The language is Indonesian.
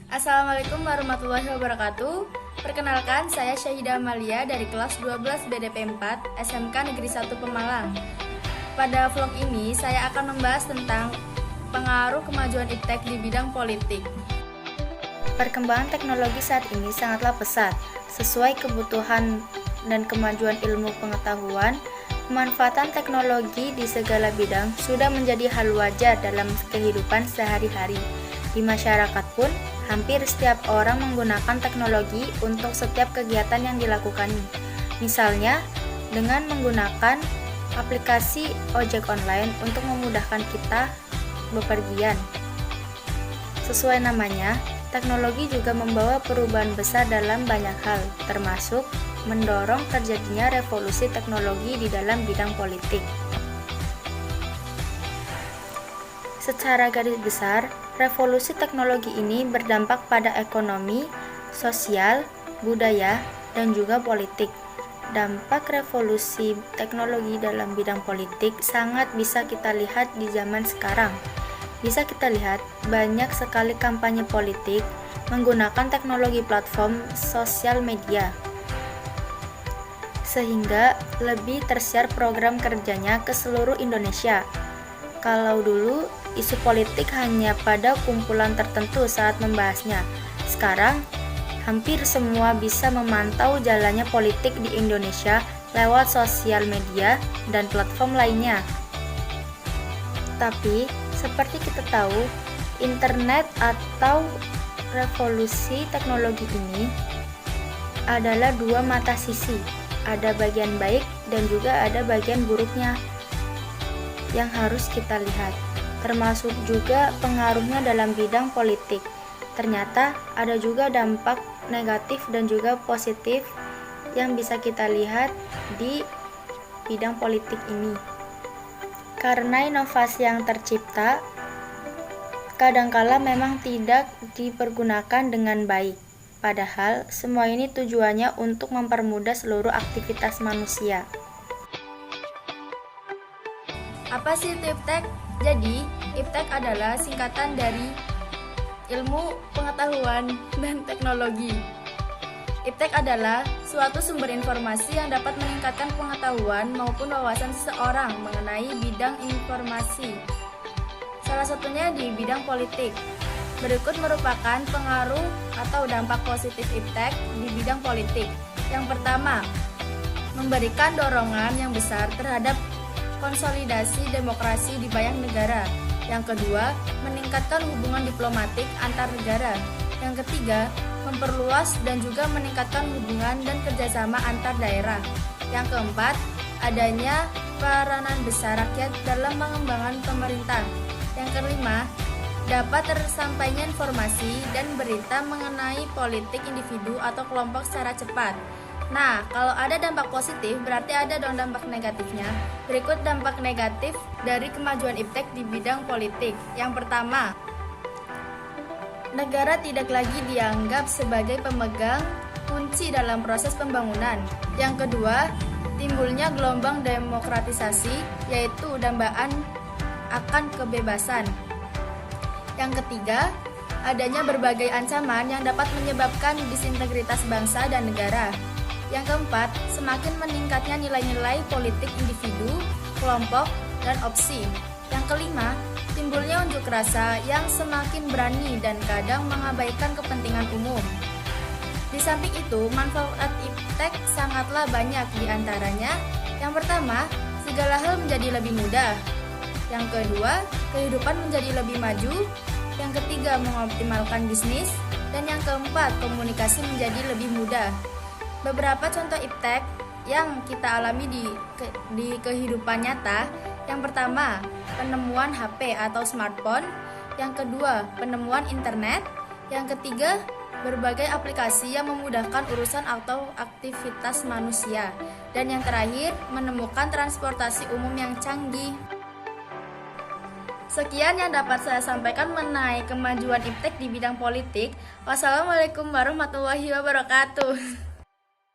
Assalamualaikum warahmatullahi wabarakatuh. Perkenalkan, saya Syahidah Amalia dari kelas 12 BDP 4 SMK Negeri 1 Pemalang. Pada vlog ini, saya akan membahas tentang pengaruh kemajuan iptek di bidang politik. Perkembangan teknologi saat ini sangatlah pesat. Sesuai kebutuhan dan kemajuan ilmu pengetahuan, pemanfaatan teknologi di segala bidang sudah menjadi hal wajar dalam kehidupan sehari-hari. Di masyarakat pun, hampir setiap orang menggunakan teknologi untuk setiap kegiatan yang dilakukannya. Misalnya, dengan menggunakan aplikasi ojek online untuk memudahkan kita bepergian. Sesuai namanya, teknologi juga membawa perubahan besar dalam banyak hal, termasuk mendorong terjadinya revolusi teknologi di dalam bidang politik. Secara garis besar, revolusi teknologi ini berdampak pada ekonomi, sosial, budaya, dan juga politik. Dampak revolusi teknologi dalam bidang politik sangat bisa kita lihat di zaman sekarang. Bisa kita lihat banyak sekali kampanye politik menggunakan teknologi platform sosial media, sehingga lebih tersiar program kerjanya ke seluruh Indonesia. Kalau dulu, isu politik hanya pada kumpulan tertentu saat membahasnya. Sekarang, hampir semua bisa memantau jalannya politik di Indonesia lewat sosial media dan platform lainnya. Tapi, seperti kita tahu, internet atau revolusi teknologi ini adalah dua mata sisi. Ada bagian baik dan juga ada bagian buruknya yang harus kita lihat, termasuk juga pengaruhnya dalam bidang politik. Ternyata ada juga dampak negatif dan juga positif yang bisa kita lihat di bidang politik ini. Karena inovasi yang tercipta kadangkala memang tidak dipergunakan dengan baik. Padahal semua ini tujuannya untuk mempermudah seluruh aktivitas manusia. Apa sih itu iptek? Jadi, iptek adalah singkatan dari ilmu pengetahuan dan teknologi. Iptek adalah suatu sumber informasi yang dapat meningkatkan pengetahuan maupun wawasan seseorang mengenai bidang informasi. Salah satunya di bidang politik. Berikut merupakan pengaruh atau dampak positif iptek di bidang politik. Yang pertama, memberikan dorongan yang besar terhadap konsolidasi demokrasi di banyak negara. Yang kedua, meningkatkan hubungan diplomatik antar negara. Yang ketiga, memperluas dan juga meningkatkan hubungan dan kerjasama antar daerah. Yang keempat, adanya peranan besar rakyat dalam pengembangan pemerintah. Yang kelima, dapat tersampainya informasi dan berita mengenai politik individu atau kelompok secara cepat. Nah, kalau ada dampak positif, berarti ada dong dampak negatifnya. Berikut dampak negatif dari kemajuan iptek di bidang politik. Yang pertama, negara tidak lagi dianggap sebagai pemegang kunci dalam proses pembangunan. Yang kedua, timbulnya gelombang demokratisasi, yaitu dambaan akan kebebasan. Yang ketiga, adanya berbagai ancaman yang dapat menyebabkan disintegritas bangsa dan negara. Yang keempat, semakin meningkatnya nilai-nilai politik individu, kelompok, dan opsi. Yang kelima, timbulnya unjuk rasa yang semakin berani dan kadang mengabaikan kepentingan umum. Di samping itu, manfaat iptek sangatlah banyak di antaranya. Yang pertama, segala hal menjadi lebih mudah. Yang kedua, kehidupan menjadi lebih maju. Yang ketiga, mengoptimalkan bisnis. Dan yang keempat, komunikasi menjadi lebih mudah. Beberapa contoh iptek yang kita alami di kehidupan nyata. Yang pertama, penemuan HP atau smartphone. Yang kedua, penemuan internet. Yang ketiga, berbagai aplikasi yang memudahkan urusan atau aktivitas manusia. Dan yang terakhir, menemukan transportasi umum yang canggih. Sekian yang dapat saya sampaikan mengenai kemajuan iptek di bidang politik. Wassalamualaikum warahmatullahi wabarakatuh.